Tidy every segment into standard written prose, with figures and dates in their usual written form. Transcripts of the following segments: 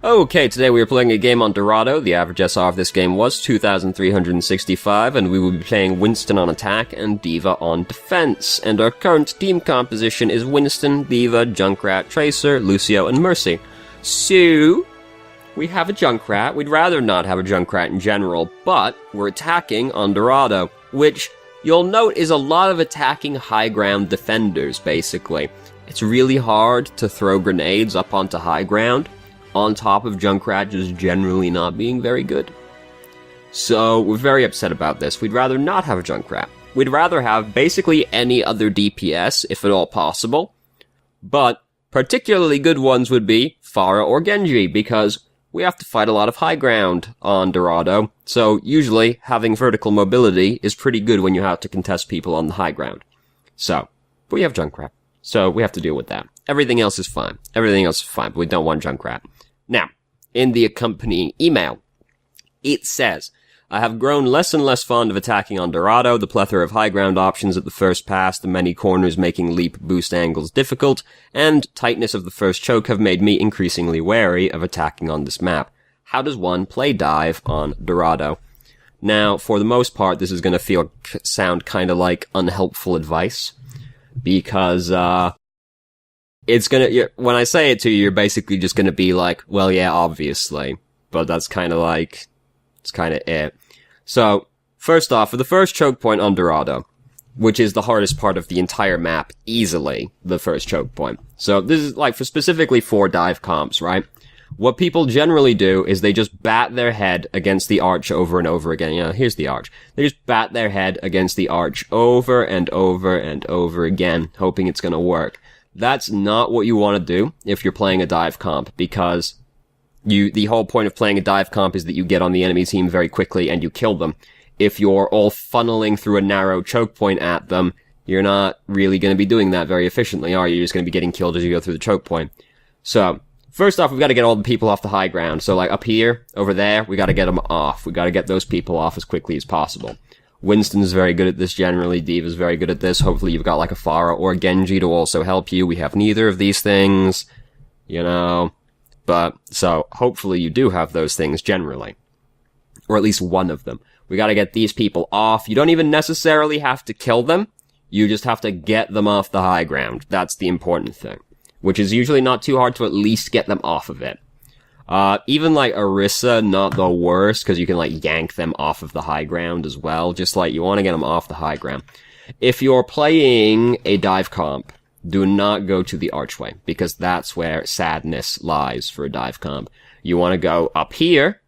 Okay, today we are playing a game on Dorado. The average SR of this game was 2,365, and we will be playing Winston on attack and D.Va on defense. And our current team composition is Winston, D.Va, Junkrat, Tracer, Lucio, and Mercy. So, we have a Junkrat. We'd rather not have a Junkrat in general, but we're attacking on Dorado, which you'll note is a lot of attacking high ground defenders, basically. It's really hard to throw grenades up onto high ground, on top of Junkrat just generally not being very good. So, we're very upset about this. We'd rather not have a Junkrat. We'd rather have basically any other DPS, if at all possible. But, particularly good ones would be Pharah or Genji, because we have to fight a lot of high ground on Dorado, so usually having vertical mobility is pretty good when you have to contest people on the high ground. So, but we have Junkrat, so we have to deal with that. Everything else is fine. Everything else is fine, but we don't want Junkrat. Now, in the accompanying email, it says, I have grown less and less fond of attacking on Dorado, the plethora of high ground options at the first pass, the many corners making leap boost angles difficult, and tightness of the first choke have made me increasingly wary of attacking on this map. How does one play dive on Dorado? Now, for the most part, this is going to sound kind of like unhelpful advice, because, it's gonna, when I say it to you, you're basically just gonna be like, well, yeah, obviously. But that's kind of like, it's kind of it. So, first off, for the first choke point on Dorado, which is the hardest part of the entire map, easily the first choke point. So, this is like specifically for dive comps, right? What people generally do is they just bat their head against the arch over and over again. You know, here's the arch. They just bat their head against the arch over and over and over again, hoping it's gonna work. That's not what you want to do if you're playing a dive comp, because the whole point of playing a dive comp is that you get on the enemy team very quickly and you kill them. If you're all funneling through a narrow choke point at them, you're not really going to be doing that very efficiently, are you? You're just going to be getting killed as you go through the choke point. So, first off, we've got to get all the people off the high ground. So, like, up here, over there, we got to get them off. We got to get those people off as quickly as possible. Winston's very good at this generally, D.Va's very good at this. Hopefully you've got like a Pharah or a Genji to also help you. We have neither of these things, you know. But, so, hopefully you do have those things generally. Or at least one of them. We gotta get these people off. You don't even necessarily have to kill them. You just have to get them off the high ground. That's the important thing. Which is usually not too hard to at least get them off of it. Even like Orisa, not the worst, because you can like yank them off of the high ground as well. Just like you want to get them off the high ground. If you're playing a dive comp, do not go to the archway, because that's where sadness lies for a dive comp. You want to go up here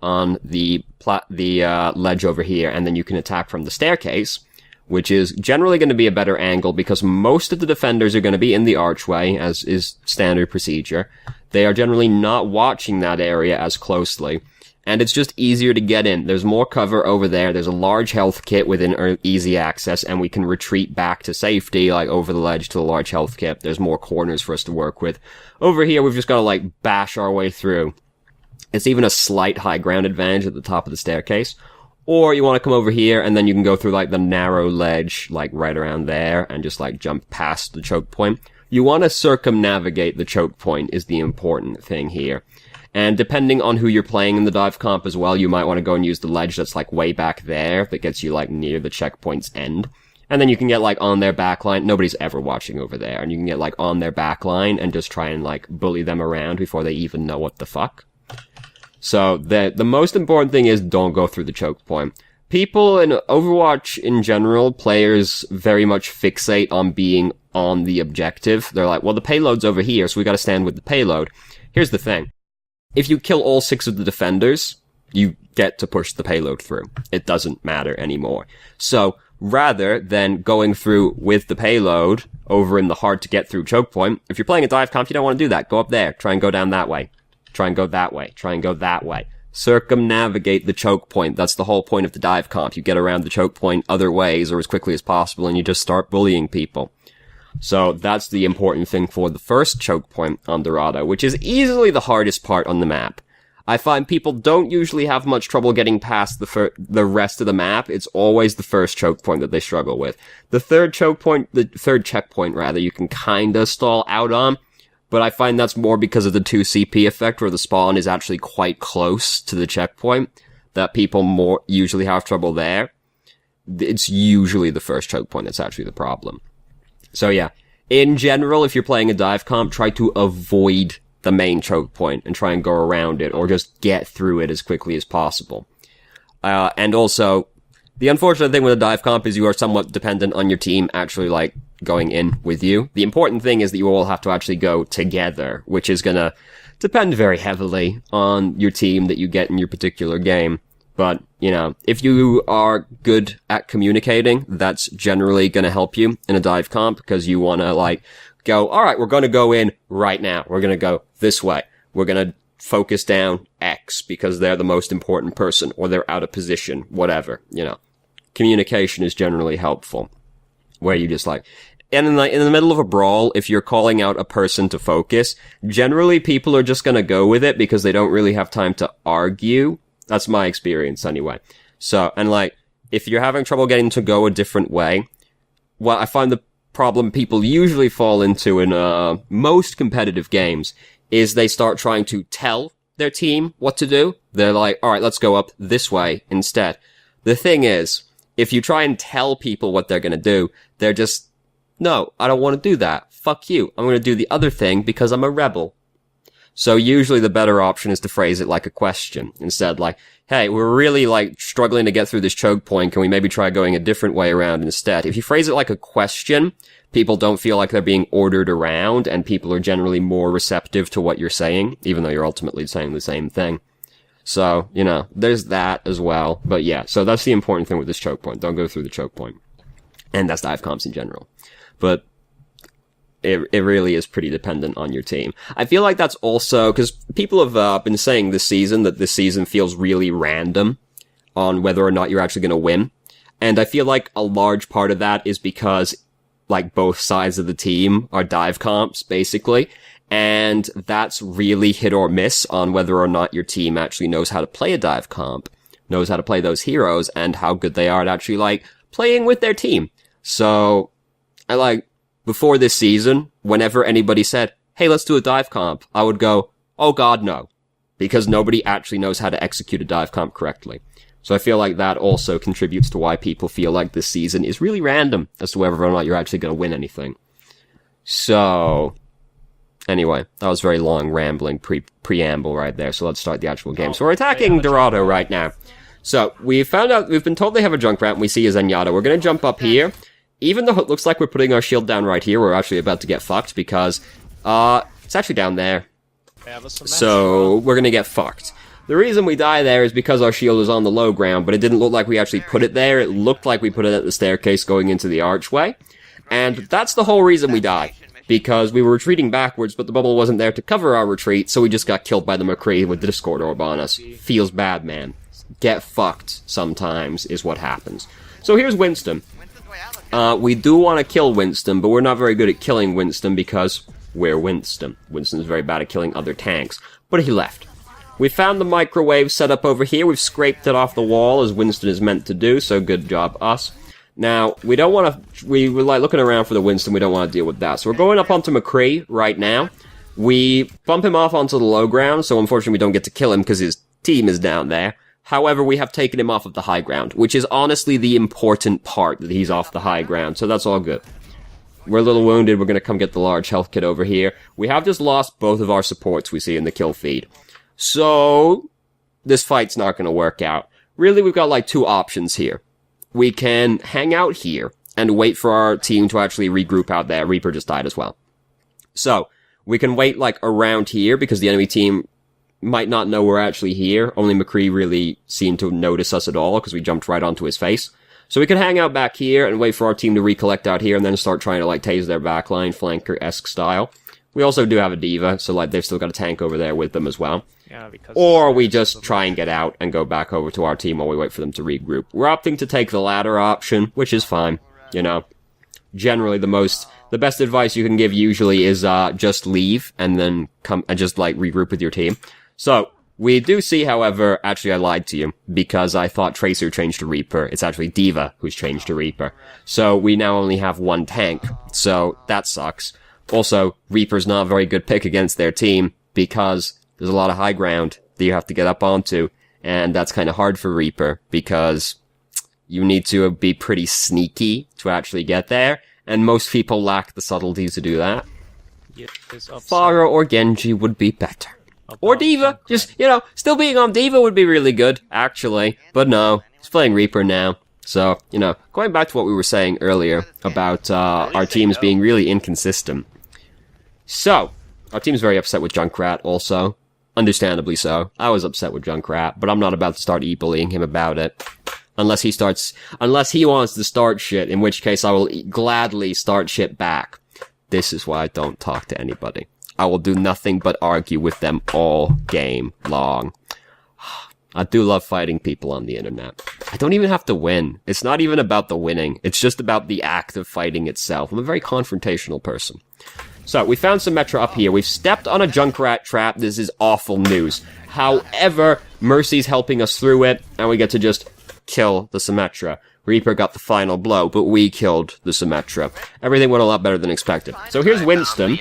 on the ledge over here, and then you can attack from the staircase, which is generally going to be a better angle because most of the defenders are going to be in the archway, as is standard procedure. They are generally not watching that area as closely, and it's just easier to get in. There's more cover over there, there's a large health kit within easy access, and we can retreat back to safety, like over the ledge to the large health kit. There's more corners for us to work with. Over here, we've just got to like bash our way through. It's even a slight high ground advantage at the top of the staircase. Or you want to come over here, and then you can go through like the narrow ledge, like right around there, and just like jump past the choke point. You want to circumnavigate the choke point is the important thing here. And depending on who you're playing in the dive comp as well, you might want to go and use the ledge that's like way back there, that gets you like near the checkpoint's end. And then you can get like on their backline. Nobody's ever watching over there. And you can get like on their backline and just try and like bully them around before they even know what the fuck. So the most important thing is don't go through the choke point. People in Overwatch in general, players very much fixate on being on the objective. They're like, well, the payload's over here, so we gotta stand with the payload. Here's the thing. If you kill all 6 of the defenders, you get to push the payload through. It doesn't matter anymore. So, rather than going through with the payload over in the hard to get through choke point, if you're playing a dive comp, you don't want to do that. Go up there. Try and go down that way. Try and go that way. Try and go that way. Circumnavigate the choke point. That's the whole point of the dive comp. You get around the choke point other ways or as quickly as possible, and you just start bullying people. So that's the important thing for the first choke point on Dorado, which is easily the hardest part on the map. I find people don't usually have much trouble getting past the rest of the map. It's always the first choke point that they struggle with. The third checkpoint rather, you can kinda stall out on. but I find that's more because of the 2 CP effect, where the spawn is actually quite close to the checkpoint, that people more usually have trouble there. It's usually the first choke point that's actually the problem. So yeah, in general, if you're playing a dive comp, try to avoid the main choke point and try and go around it, or just get through it as quickly as possible. And also, the unfortunate thing with a dive comp is you are somewhat dependent on your team actually, like, going in with you. The important thing is that you all have to actually go together, which is gonna depend very heavily on your team that you get in your particular game. But, you know, if you are good at communicating, that's generally gonna help you in a dive comp, because you wanna, like, go, alright, we're gonna go in right now. We're gonna go this way. We're gonna focus down X because they're the most important person, or they're out of position, whatever, you know. Communication is generally helpful. Where you just like, and in the middle of a brawl, if you're calling out a person to focus, generally people are just gonna go with it because they don't really have time to argue. That's my experience anyway. So, and like, if you're having trouble getting to go a different way, what I find the problem people usually fall into in most competitive games is they start trying to tell their team what to do. They're like, alright, let's go up this way instead. The thing is, if you try and tell people what they're gonna do, they're just, no, I don't want to do that. Fuck you. I'm gonna do the other thing because I'm a rebel. So usually the better option is to phrase it like a question. Instead, like, hey, we're really, like, struggling to get through this choke point. Can we maybe try going a different way around instead? If you phrase it like a question, people don't feel like they're being ordered around, and people are generally more receptive to what you're saying, even though you're ultimately saying the same thing. So, you know, there's that as well. But yeah, so that's the important thing with this choke point. Don't go through the choke point. And that's dive comps in general. But it really is pretty dependent on your team. I feel like that's also, because people have been saying this season that this season feels really random on whether or not you're actually going to win. And I feel like a large part of that is because, like, both sides of the team are dive comps, basically. And that's really hit or miss on whether or not your team actually knows how to play a dive comp, knows how to play those heroes, and how good they are at actually, like, playing with their team. So, before this season, whenever anybody said, hey, let's do a dive comp, I would go, oh god, no. Because nobody actually knows how to execute a dive comp correctly. So I feel like that also contributes to why people feel like this season is really random as to whether or not you're actually going to win anything. So, anyway, that was very long, rambling preamble right there, so let's start the actual game. So we're attacking Dorado right now. So, we've been told they have a Junkrat, and we see a Zenyatta. We're gonna jump up here. Even though it looks like we're putting our shield down right here, we're actually about to get fucked, because, it's actually down there. So, we're gonna get fucked. The reason we die there is because our shield is on the low ground, but it didn't look like we actually put it there. It looked like we put it at the staircase going into the archway. And that's the whole reason we die. Because we were retreating backwards, but the bubble wasn't there to cover our retreat, so we just got killed by the McCree with the Discord orb on us. Feels bad, man. Get fucked sometimes is what happens. So here's Winston. We do want to kill Winston, but we're not very good at killing Winston because we're Winston. Winston's very bad at killing other tanks. But he left. We found the microwave set up over here. We've scraped it off the wall as Winston is meant to do, so good job us. Now, we don't want to, we were like looking around for the Winston, we don't want to deal with that. So we're going up onto McCree right now. We bump him off onto the low ground, so unfortunately we don't get to kill him because his team is down there. However, we have taken him off of the high ground, which is honestly the important part, that he's off the high ground, so that's all good. We're a little wounded, we're gonna come get the large health kit over here. We have just lost both of our supports we see in the kill feed. So, this fight's not gonna work out. Really, we've got like two options here. We can hang out here and wait for our team to actually regroup out there. Reaper just died as well. So, we can wait like around here because the enemy team might not know we're actually here. Only McCree really seemed to notice us at all because we jumped right onto his face. So we can hang out back here and wait for our team to recollect out here and then start trying to like tase their backline, flanker-esque style. We also do have a D.Va, so like they've still got a tank over there with them as well. Yeah, because or we just try and get out and go back over to our team while we wait for them to regroup. We're opting to take the latter option, which is fine, you know. Generally the best advice you can give usually is just leave and then come and just like regroup with your team. So, we do see, however, actually I lied to you, because I thought Tracer changed to Reaper. It's actually D.Va who's changed to Reaper. So, we now only have one tank, so that sucks. Also, Reaper's not a very good pick against their team because there's a lot of high ground that you have to get up onto, and that's kind of hard for Reaper because you need to be pretty sneaky to actually get there, and most people lack the subtleties to do that. Pharah or Genji would be better. Or D.Va. Just, still being on D.Va would be really good, actually. But no, he's playing Reaper now. So, going back to what we were saying earlier about our teams being really inconsistent. So, our team's very upset with Junkrat also. Understandably so. I was upset with Junkrat, but I'm not about to start e-bullying him about it. Unless he wants to start shit, in which case I will gladly start shit back. This is why I don't talk to anybody. I will do nothing but argue with them all game long. I do love fighting people on the internet. I don't even have to win. It's not even about the winning. It's just about the act of fighting itself. I'm a very confrontational person. So, we found Symmetra up here. We've stepped on a Junkrat trap. This is awful news. However, Mercy's helping us through it, and we get to just kill the Symmetra. Reaper got the final blow, but we killed the Symmetra. Everything went a lot better than expected. So here's Winston.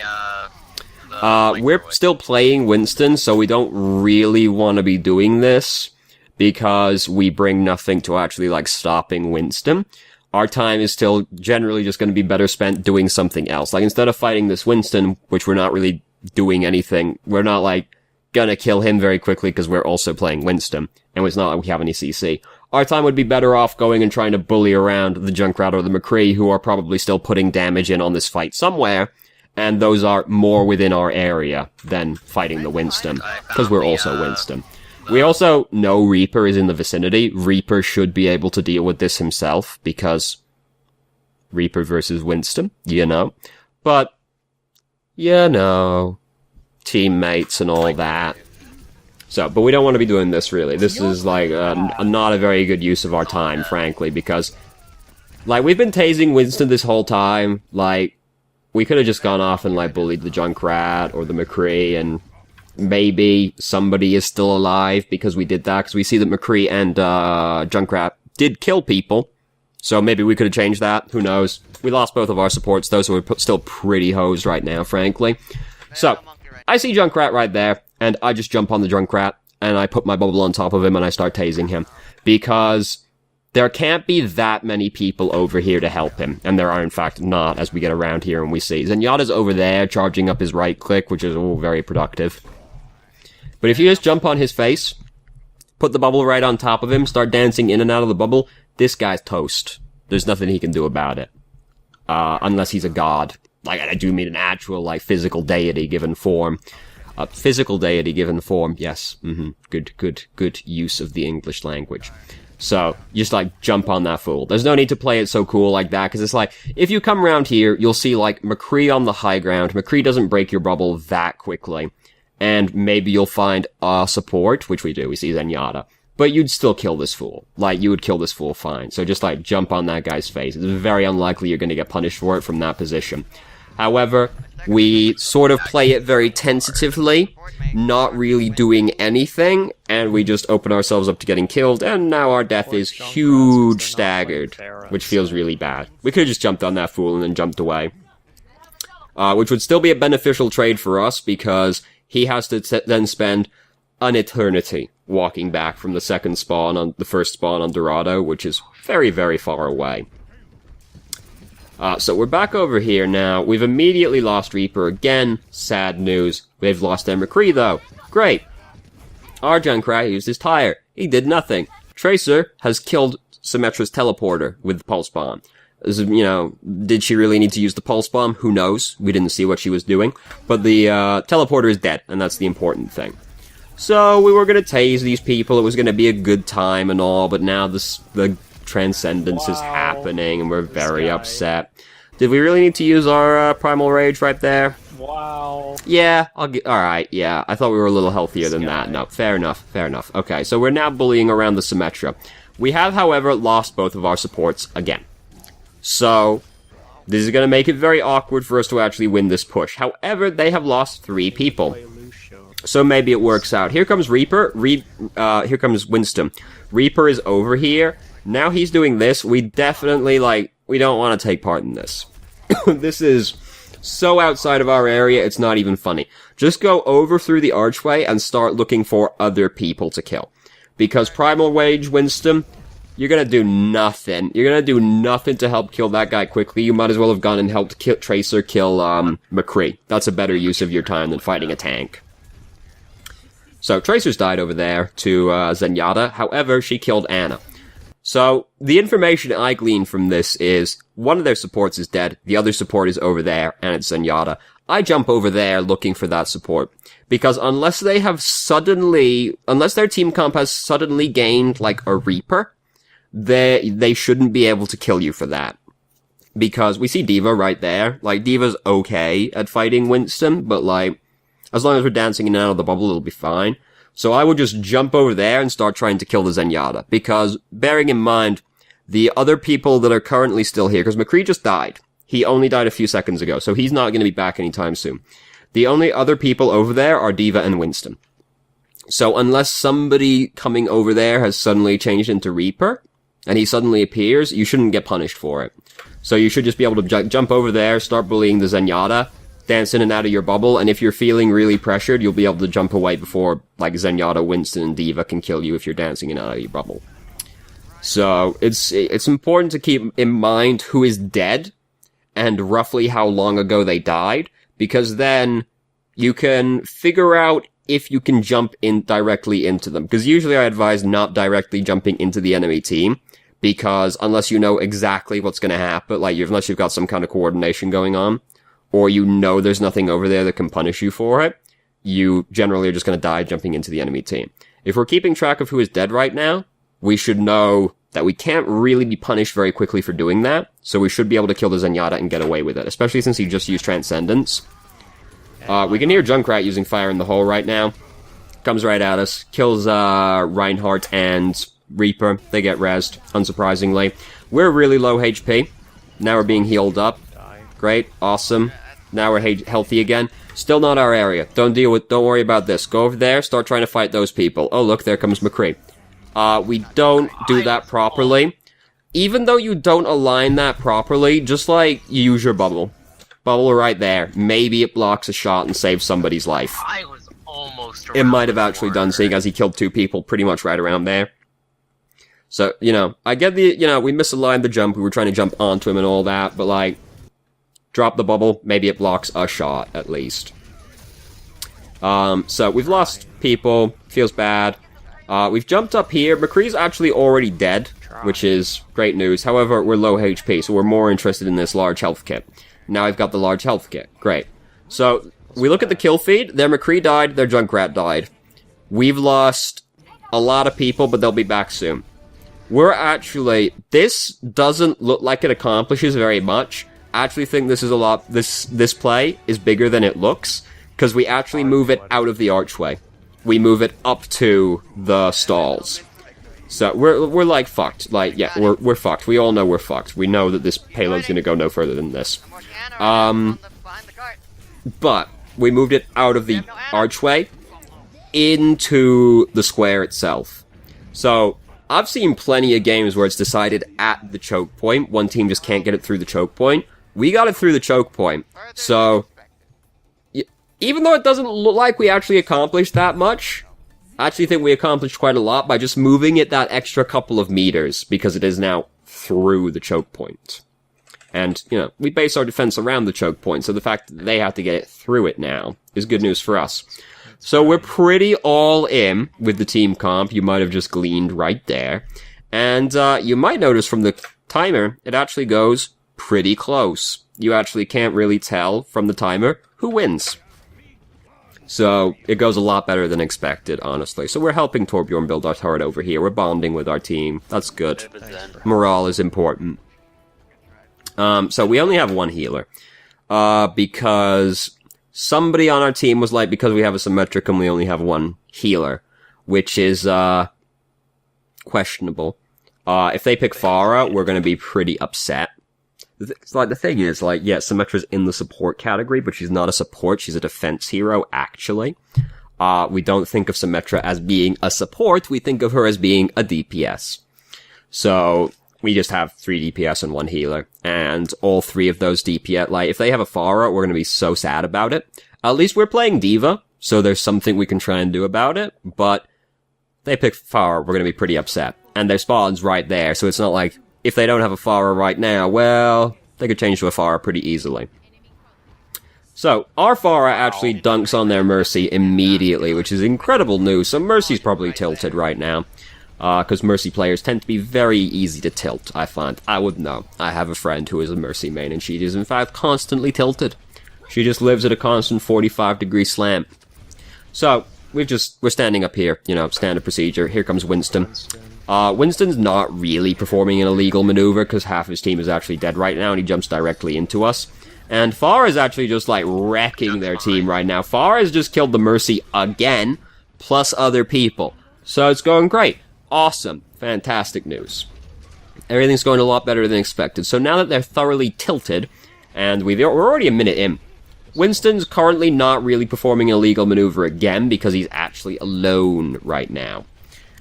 We're still playing Winston, so we don't really want to be doing this, because we bring nothing to actually, stopping Winston. Our time is still generally just going to be better spent doing something else. Instead of fighting this Winston, which we're not really doing anything, we're not, gonna kill him very quickly because we're also playing Winston, and it's not like we have any CC. Our time would be better off going and trying to bully around the Junkrat or the McCree, who are probably still putting damage in on this fight somewhere, and those are more within our area than fighting the Winston, because we're also Winston. We also know Reaper is in the vicinity. Reaper should be able to deal with this himself, because Reaper versus Winston, But, teammates and all that. So, but we don't want to be doing this, really. This is, not a very good use of our time, frankly, because, we've been tasing Winston this whole time. We could have just gone off and, bullied the Junkrat or the McCree, and maybe somebody is still alive because we did that, because we see that McCree and Junkrat did kill people. So maybe we could have changed that. Who knows? We lost both of our supports, though, so we're still pretty hosed right now, frankly. So, I see Junkrat right there, and I just jump on the Junkrat, and I put my bubble on top of him, and I start tasing him. Because there can't be that many people over here to help him, and there are in fact not, as we get around here and we see. Zenyatta's over there, charging up his right click, which is all very productive. But if you just jump on his face, put the bubble right on top of him, start dancing in and out of the bubble, this guy's toast. There's nothing he can do about it. Unless he's a god. I do mean an actual, physical deity given form. Physical deity given form, yes. Good use of the English language. So, just, jump on that fool. There's no need to play it so cool like that, because it's if you come around here, you'll see, McCree on the high ground. McCree doesn't break your bubble that quickly. And maybe you'll find a support, which we do, we see Zenyatta. But you'd still kill this fool. You would kill this fool fine. So just, jump on that guy's face. It's very unlikely you're gonna get punished for it from that position. However, we sort of play it very tentatively, not really doing anything, and we just open ourselves up to getting killed, and now our death is huge staggered, which feels really bad. We could have just jumped on that fool and then jumped away. Which would still be a beneficial trade for us, because he has to then spend an eternity walking back from the second spawn on the first spawn on Dorado, which is very, very far away. So we're back over here now. We've immediately lost Reaper again. Sad news. They've lost their McCree, though. Great. Our Junkrat used his tire. He did nothing. Tracer has killed Symmetra's teleporter with the pulse bomb. Did she really need to use the pulse bomb? Who knows? We didn't see what she was doing. But the teleporter is dead, and that's the important thing. So we were gonna tase these people. It was gonna be a good time and all, but now the Transcendence is happening, and we're very upset. Did we really need to use our Primal Rage right there? Wow. Yeah, alright, yeah. I thought we were a little healthier than that. No, fair enough. Okay, so we're now bullying around the Symmetra. We have, however, lost both of our supports again. So, this is going to make it very awkward for us to actually win this push. However, they have lost 3 people. So maybe it works out. Here comes Reaper. Here comes Winston. Reaper is over here. Now he's doing this. We definitely, we don't want to take part in this. This is so outside of our area, it's not even funny. Just go over through the archway and start looking for other people to kill. Because Primal Rage, Winston, you're gonna do nothing. You're gonna do nothing to help kill that guy quickly. You might as well have gone and helped Tracer kill, McCree. That's a better use of your time than fighting a tank. So, Tracer's died over there to, Zenyatta. However, she killed Anna. So, the information I gleaned from this is, one of their supports is dead, the other support is over there, and it's Zenyatta. I jump over there looking for that support. Because unless their team comp has suddenly gained, like, a Reaper, they shouldn't be able to kill you for that. Because we see D.Va right there. Like, D.Va's okay at fighting Winston, but like, as long as we're dancing in and out of the bubble, it'll be fine. So I would just jump over there and start trying to kill the Zenyatta. Because, bearing in mind, the other people that are currently still here, because McCree just died. He only died a few seconds ago, so he's not going to be back anytime soon. The only other people over there are D.Va and Winston. So unless somebody coming over there has suddenly changed into Reaper, and he suddenly appears, you shouldn't get punished for it. So you should just be able to jump over there, start bullying the Zenyatta, dance in and out of your bubble, and if you're feeling really pressured, you'll be able to jump away before, like, Zenyatta, Winston, and D.Va can kill you if you're dancing in and out of your bubble. So, it's important to keep in mind who is dead, and roughly how long ago they died, because then you can figure out if you can jump in directly into them. Because usually I advise not directly jumping into the enemy team, because unless you know exactly what's gonna happen, like, unless you've got some kind of coordination going on, or you know there's nothing over there that can punish you for it, you generally are just gonna die jumping into the enemy team. If we're keeping track of who is dead right now, we should know that we can't really be punished very quickly for doing that, so we should be able to kill the Zenyatta and get away with it, especially since he just used Transcendence. We can hear Junkrat using Fire in the Hole right now. Comes right at us, kills Reinhardt and Reaper. They get rezzed, unsurprisingly. We're really low HP. Now we're being healed up. Great, awesome. Now we're healthy again. Still not our area. Don't worry about this. Go over there, start trying to fight those people. Oh look, there comes McCree. We don't do that properly. Even though you don't align that properly, just like, you use your bubble. Bubble right there. Maybe it blocks a shot and saves somebody's life. I was almost around. It might have actually done, seeing as he killed 2 people pretty much right around there. So, I get we misaligned the jump, we were trying to jump onto him and all that, but like, drop the bubble, maybe it blocks a shot, at least. So we've lost people, feels bad. We've jumped up here, McCree's actually already dead, which is great news. However, we're low HP, so we're more interested in this large health kit. Now I've got the large health kit, great. So, we look at the kill feed, their McCree died, their Junkrat died. We've lost a lot of people, but they'll be back soon. This doesn't look like it accomplishes very much. I actually think this is this play is bigger than it looks, because we actually move it out of the archway. We move it up to the stalls. So, we're like fucked. Like, yeah, we're fucked. We all know we're fucked. We know that this payload's gonna go no further than this. But, we moved it out of the archway into the square itself. So, I've seen plenty of games where it's decided at the choke point. One team just can't get it through the choke point. We got it through the choke point. So, even though it doesn't look like we actually accomplished that much, I actually think we accomplished quite a lot by just moving it that extra couple of meters, because it is now through the choke point. And, we base our defense around the choke point, so the fact that they have to get it through it now is good news for us. So we're pretty all in with the team comp, you might have just gleaned right there. And, you might notice from the timer, it actually goes pretty close. You actually can't really tell from the timer who wins. So, it goes a lot better than expected, honestly. So we're helping Torbjorn build our turret over here. We're bonding with our team. That's good. Morale is important. So we only have one healer. Because somebody on our team was like, because we have a Symmetricum, we only have one healer. Which is, questionable. If they pick Pharah, we're gonna be pretty upset. The thing is, yeah, Symmetra's in the support category, but she's not a support, she's a defense hero, actually. We don't think of Symmetra as being a support, we think of her as being a DPS. So, we just have 3 DPS and 1 healer. And all 3 of those DPS, like, if they have a Pharah, we're gonna be so sad about it. At least we're playing D.Va, so there's something we can try and do about it, but they pick Pharah, we're gonna be pretty upset. And their spawn's right there, so it's not like, if they don't have a Pharah right now, well, they could change to a Pharah pretty easily. So, our Pharah actually dunks on their Mercy immediately, which is incredible news. So Mercy's probably tilted right now, because Mercy players tend to be very easy to tilt, I find. I would know. I have a friend who is a Mercy main, and she is in fact constantly tilted. She just lives at a constant 45-degree slant. So, we're standing up here, you know, standard procedure. Here comes Winston. Winston's not really performing an illegal maneuver, because half his team is actually dead right now, and he jumps directly into us. And Pharah is actually just, like, wrecking their team right now. Pharah has just killed the Mercy again, plus other people. So it's going great. Awesome. Fantastic news. Everything's going a lot better than expected. So now that they're thoroughly tilted, and we're already a minute in, Winston's currently not really performing an illegal maneuver again, because he's actually alone right now.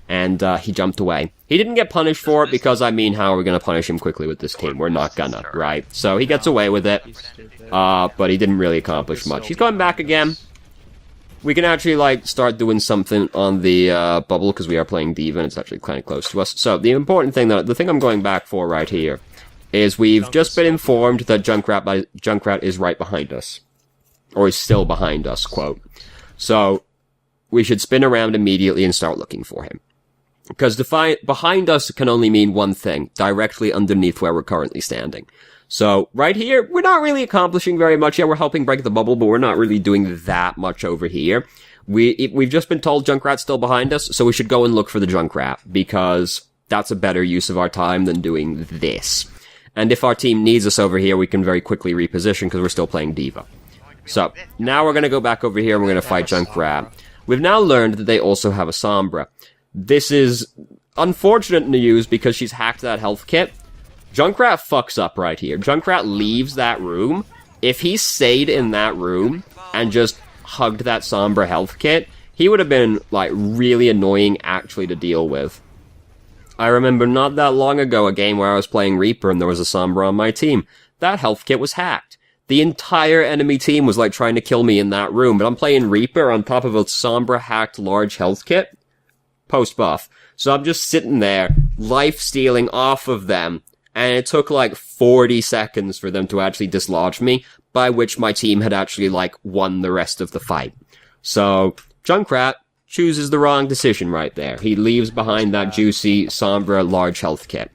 And he jumped away. He didn't get punished for it because, I mean, how are we going to punish him quickly with this team? We're not gonna, right? So he gets away with it, but he didn't really accomplish much. He's going back again. We can actually, like, start doing something on the bubble because we are playing D.Va and it's actually kind of close to us. So the important thing, the thing I'm going back for right here is we've just been informed that Junkrat is right behind us. Or is still behind us, quote. So we should spin around immediately and start looking for him. Because behind us can only mean one thing, directly underneath where we're currently standing. So, right here, we're not really accomplishing very much. Yeah, we're helping break the bubble, but we're not really doing that much over here. We've just been told Junkrat's still behind us, so we should go and look for the Junkrat, because that's a better use of our time than doing this. And if our team needs us over here, we can very quickly reposition, because we're still playing D.Va. So, now we're gonna go back over here and we're gonna fight Junkrat. We've now learned that they also have a Sombra. This is unfortunate news because she's hacked that health kit. Junkrat fucks up right here. Junkrat leaves that room. If he stayed in that room and just hugged that Sombra health kit, he would have been, like, really annoying actually to deal with. I remember not that long ago a game where I was playing Reaper and there was a Sombra on my team. That health kit was hacked. The entire enemy team was, like, trying to kill me in that room, but I'm playing Reaper on top of a Sombra hacked large health kit. Post-buff. So I'm just sitting there, life-stealing off of them, and it took like 40 seconds for them to actually dislodge me, by which my team had actually, like, won the rest of the fight. So, Junkrat chooses the wrong decision right there. He leaves behind that juicy Sombra large health kit.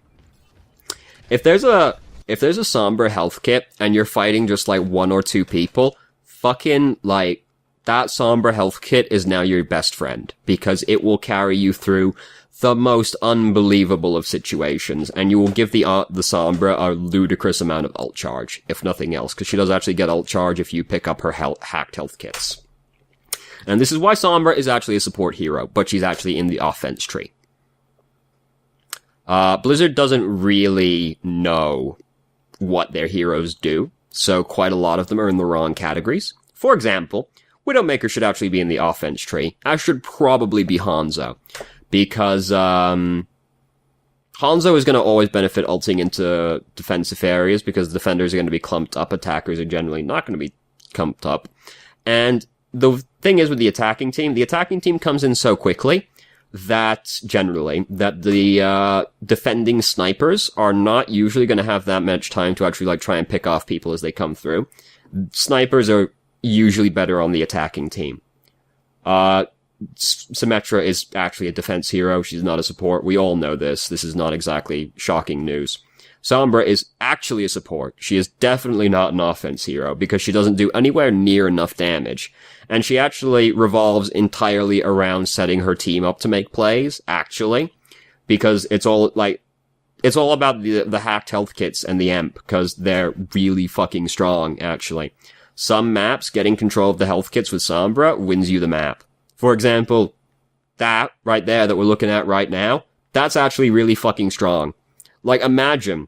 If there's a Sombra health kit, and you're fighting just, like, 1 or 2 people, fucking, like, that Sombra health kit is now your best friend, because it will carry you through the most unbelievable of situations, and you will give the Sombra a ludicrous amount of ult charge, if nothing else, because she does actually get ult charge if you pick up her hacked health kits. And this is why Sombra is actually a support hero, but she's actually in the offense tree. Blizzard doesn't really know what their heroes do, so quite a lot of them are in the wrong categories. For example, Widowmaker should actually be in the offense tree, as should probably be Hanzo. Because, Hanzo is going to always benefit ulting into defensive areas, because defenders are going to be clumped up, attackers are generally not going to be clumped up. And the thing is with the attacking team comes in so quickly that, generally, that the, defending snipers are not usually going to have that much time to actually, like, try and pick off people as they come through. Snipers are usually better on the attacking team. Symmetra is actually a defense hero. She's not a support. We all know this. This is not exactly shocking news. Sombra is actually a support. She is definitely not an offense hero because she doesn't do anywhere near enough damage. And she actually revolves entirely around setting her team up to make plays, actually. Because it's all about the hacked health kits and the EMP, because they're really fucking strong, actually. Some maps, getting control of the health kits with Sombra wins you the map. For example, that right there that we're looking at right now, that's actually really fucking strong. Like, imagine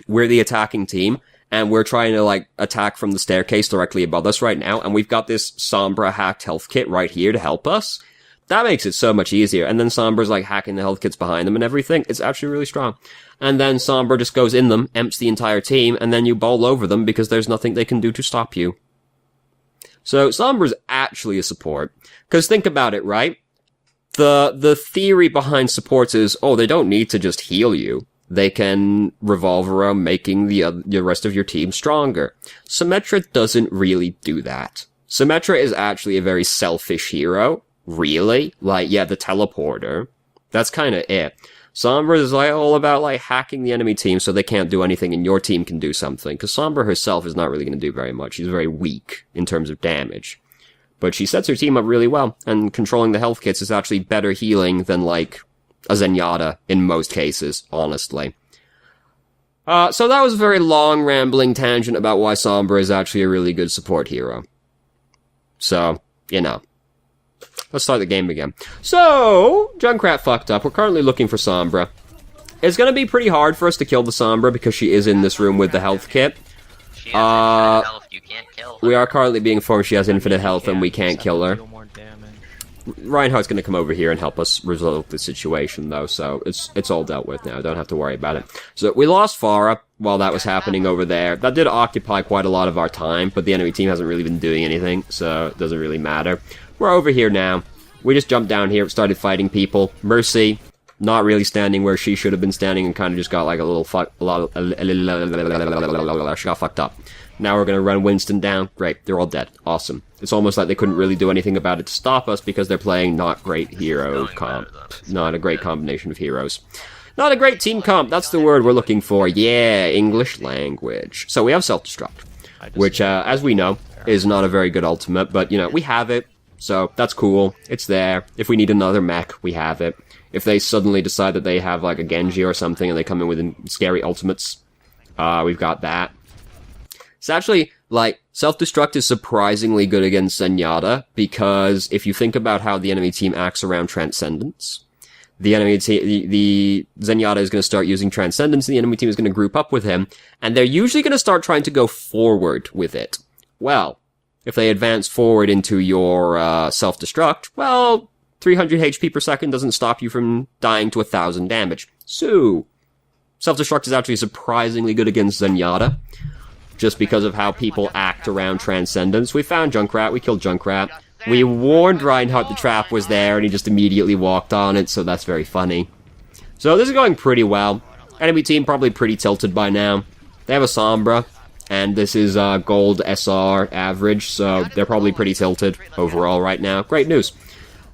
we're the attacking team, and we're trying to, like, attack from the staircase directly above us right now, and we've got this Sombra hacked health kit right here to help us. that makes it so much easier. And then Sombra's like hacking the health kits behind them and everything. It's actually really strong. And then Sombra just goes in them, empts the entire team, and then you bowl over them because there's nothing they can do to stop you. So Sombra's actually a support. Because think about it, right? The theory behind supports is, oh, they don't need to just heal you. They can revolve around making the rest of your team stronger. Symmetra doesn't really do that. Symmetra is actually a very selfish hero. Really? Like, yeah, the teleporter. That's kind of it. Sombra is like all about like hacking the enemy team so they can't do anything and your team can do something. Because Sombra herself is not really going to do very much. She's very weak in terms of damage. But she sets her team up really well, and controlling the health kits is actually better healing than, like, a Zenyatta in most cases, honestly. So that was a very long, rambling tangent about why Sombra is actually a really good support hero. So, you know. Let's start the game again. So, Junkrat fucked up. We're currently looking for Sombra. It's gonna be pretty hard for us to kill the Sombra because she is in this room with the health kit. She has infinite health, you can't kill her. We are currently being informed she has infinite health and we can't kill her. Reinhardt's gonna come over here and help us resolve the situation though, so it's all dealt with now, don't have to worry about it. So we lost Farah while that was happening over there. That did occupy quite a lot of our time, but the enemy team hasn't really been doing anything, so it doesn't really matter. We're over here now. We just jumped down here, started fighting people. Mercy, not really standing where she should have been standing and kind of just got like she got fucked up. Now we're gonna run Winston down. Great, they're all dead. Awesome. It's almost like they couldn't really do anything about it to stop us because they're playing not great hero comp. Not a great combination of heroes. Not a great team comp, that's the word we're looking for. Yeah, English language. So we have self-destruct, which, as we know, is not a very good ultimate, but, you know, we have it. So, that's cool. It's there. If we need another mech, we have it. If they suddenly decide that they have, like, a Genji or something, and they come in with scary ultimates, we've got that. It's actually, like, self-destruct is surprisingly good against Zenyatta, because if you think about how the enemy team acts around Transcendence, the enemy team, the Zenyatta is going to start using Transcendence, and the enemy team is going to group up with him, and they're usually going to start trying to go forward with it. Well, if they advance forward into your self-destruct, well, 300 HP per second doesn't stop you from dying to 1,000 damage. So, self-destruct is actually surprisingly good against Zenyatta, just because of how people act around Transcendence. We found Junkrat, we killed Junkrat. We warned Reinhardt the trap was there, and he just immediately walked on it, so that's very funny. So this is going pretty well. Enemy team probably pretty tilted by now. They have a Sombra, and this is gold SR average, so they're probably pretty tilted overall right now. Great news.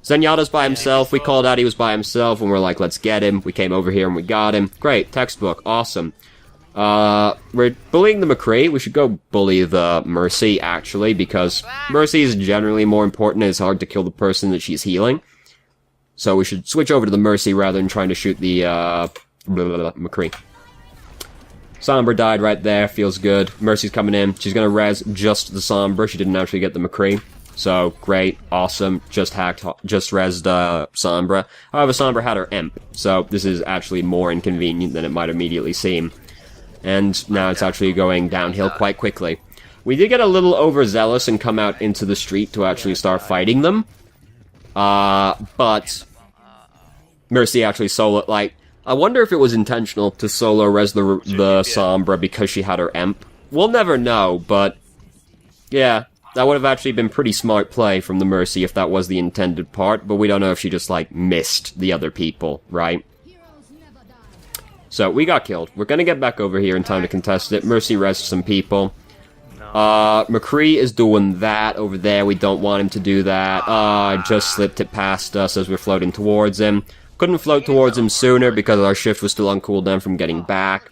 Zenyatta's by himself. We called out he was by himself, and we're like, let's get him. We came over here and we got him. Great, textbook, awesome. We're bullying the McCree. We should go bully the Mercy, actually, because Mercy is generally more important and it's hard to kill the person that she's healing. So we should switch over to the Mercy rather than trying to shoot the, McCree. Sombra died right there, feels good. Mercy's coming in. She's gonna res just the Sombra. She didn't actually get the McCree. So, great, awesome, just rezzed, Sombra. However, Sombra had her Imp, so this is actually more inconvenient than it might immediately seem. And now it's actually going downhill quite quickly. We did get a little overzealous and come out into the street to actually start fighting them. But Mercy actually solo, like, I wonder if it was intentional to solo res the Sombra because she had her Imp. We'll never know, but yeah, that would have actually been pretty smart play from the Mercy if that was the intended part, but we don't know if she just, like, missed the other people, right? So, we got killed. We're gonna get back over here in time to contest it. Mercy rezzed some people. McCree is doing that over there. We don't want him to do that. Just slipped it past us as we're floating towards him. Couldn't float towards him sooner because our shift was still on cooldown from getting back.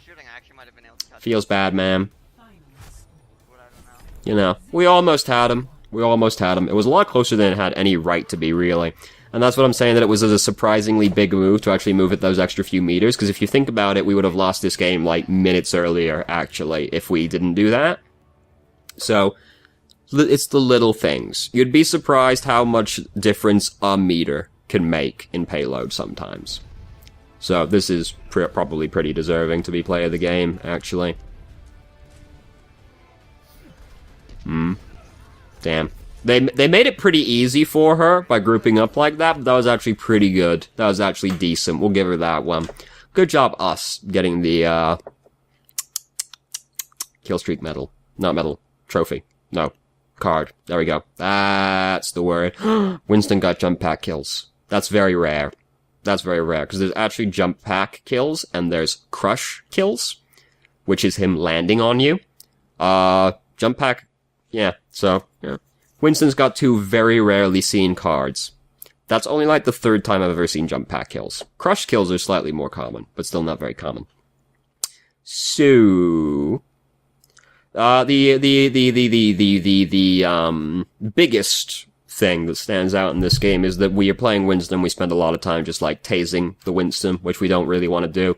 Feels bad, man. You know, we almost had him. We almost had him. It was a lot closer than it had any right to be, really. And that's what I'm saying, that it was a surprisingly big move to actually move it those extra few meters, because if you think about it, we would have lost this game, like, minutes earlier, actually, if we didn't do that. So, it's the little things. You'd be surprised how much difference a meter can make in payload sometimes. So, this is probably pretty deserving to be play of the game, actually. Damn. They made it pretty easy for her by grouping up like that, but that was actually pretty good. That was actually decent. We'll give her that one. Good job, us, getting the, kill streak medal. Not medal. Trophy. No. Card. There we go. That's the word. Winston got jump pack kills. That's very rare. That's very rare, because there's actually jump pack kills, and there's crush kills, which is him landing on you. Jump pack, yeah, so, yeah. Winston's got 2 very rarely seen cards. That's only like the 3rd time I've ever seen jump pack kills. Crush kills are slightly more common, but still not very common. So, the biggest thing that stands out in this game is that we are playing Winston. We spend a lot of time just like tasing the Winston, which we don't really want to do.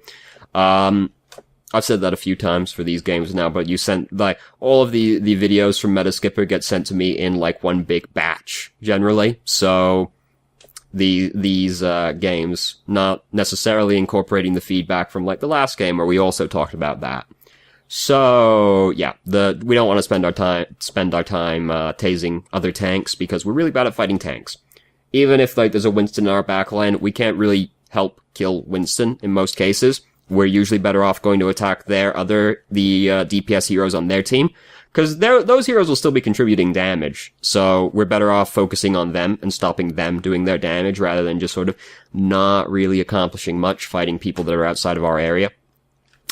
I've said that a few times for these games now, but you sent, like, all of the videos from Metaskipper get sent to me in, like, one big batch, generally. So, these games, not necessarily incorporating the feedback from, like, the last game where we also talked about that. So, yeah, we don't want to spend our time tasing other tanks, because we're really bad at fighting tanks. Even if, like, there's a Winston in our backline, we can't really help kill Winston in most cases. We're usually better off going to attack the DPS heroes on their team, because those heroes will still be contributing damage, so we're better off focusing on them and stopping them doing their damage rather than just sort of not really accomplishing much fighting people that are outside of our area.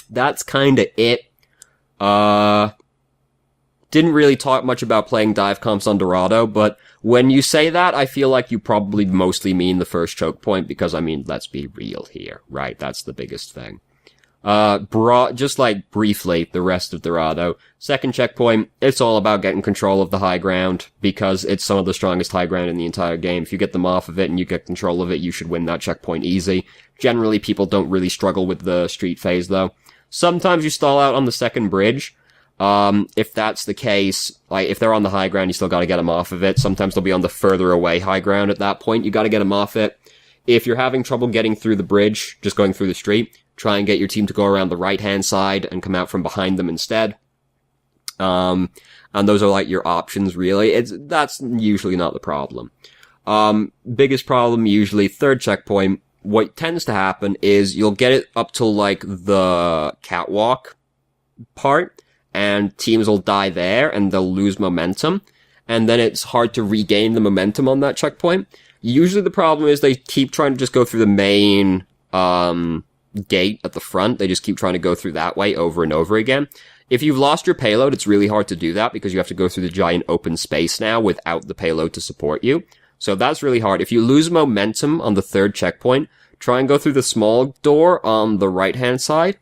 That's kinda it. Didn't really talk much about playing dive comps on Dorado, but when you say that, I feel like you probably mostly mean the first choke point, because, I mean, let's be real here, right? That's the biggest thing. Just like briefly, the rest of Dorado. Second checkpoint, it's all about getting control of the high ground, because it's some of the strongest high ground in the entire game. If you get them off of it and you get control of it, you should win that checkpoint easy. Generally, people don't really struggle with the street phase, though. Sometimes you stall out on the second bridge. If that's the case, like, if they're on the high ground, you still gotta get them off of it. Sometimes they'll be on the further away high ground at that point. You gotta get them off it. If you're having trouble getting through the bridge, just going through the street, try and get your team to go around the right-hand side and come out from behind them instead. And those are, like, your options, really. That's usually not the problem. Biggest problem, usually, third checkpoint, what tends to happen is you'll get it up to, like, the catwalk part, and teams will die there, and they'll lose momentum, and then it's hard to regain the momentum on that checkpoint. Usually the problem is they keep trying to just go through the main, gate at the front. They just keep trying to go through that way over and over again. If you've lost your payload, it's really hard to do that, because you have to go through the giant open space now without the payload to support you. So that's really hard. If you lose momentum on the third checkpoint, try and go through the small door on the right-hand side.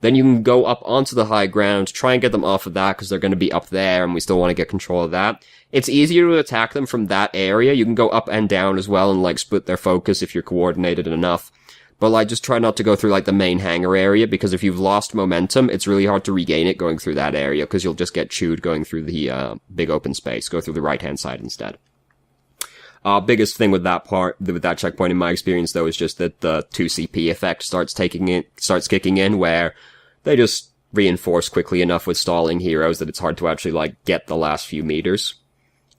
Then you can go up onto the high ground, try and get them off of that, because they're going to be up there, and we still want to get control of that. It's easier to attack them from that area. You can go up and down as well, and, like, split their focus if you're coordinated enough. But, like, just try not to go through, like, the main hangar area, because if you've lost momentum, it's really hard to regain it going through that area, because you'll just get chewed going through the, big open space. Go through the right-hand side instead. Biggest thing with that checkpoint in my experience, though, is just that the 2CP effect starts kicking in, where they just reinforce quickly enough with stalling heroes that it's hard to actually, like, get the last few meters.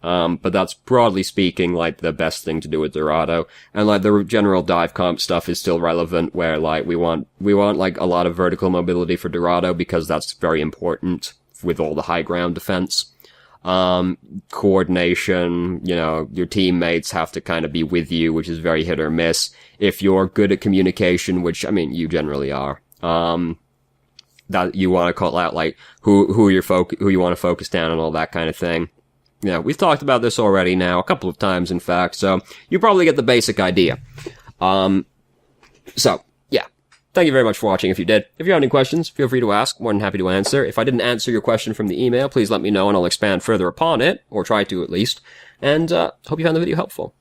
But that's, broadly speaking, like, the best thing to do with Dorado. And, like, the general dive comp stuff is still relevant, where, like, we want, like, a lot of vertical mobility for Dorado, because that's very important with all the high ground defense. Coordination, you know, your teammates have to kind of be with you, which is very hit or miss. If you're good at communication, which, I mean, you generally are, that you want to call out, like, who you want to focus down and all that kind of thing. Yeah, we've talked about this already now, a couple of times, in fact, so you probably get the basic idea. So, yeah. Thank you very much for watching if you did. If you have any questions, feel free to ask. More than happy to answer. If I didn't answer your question from the email, please let me know and I'll expand further upon it, or try to at least. And, hope you found the video helpful.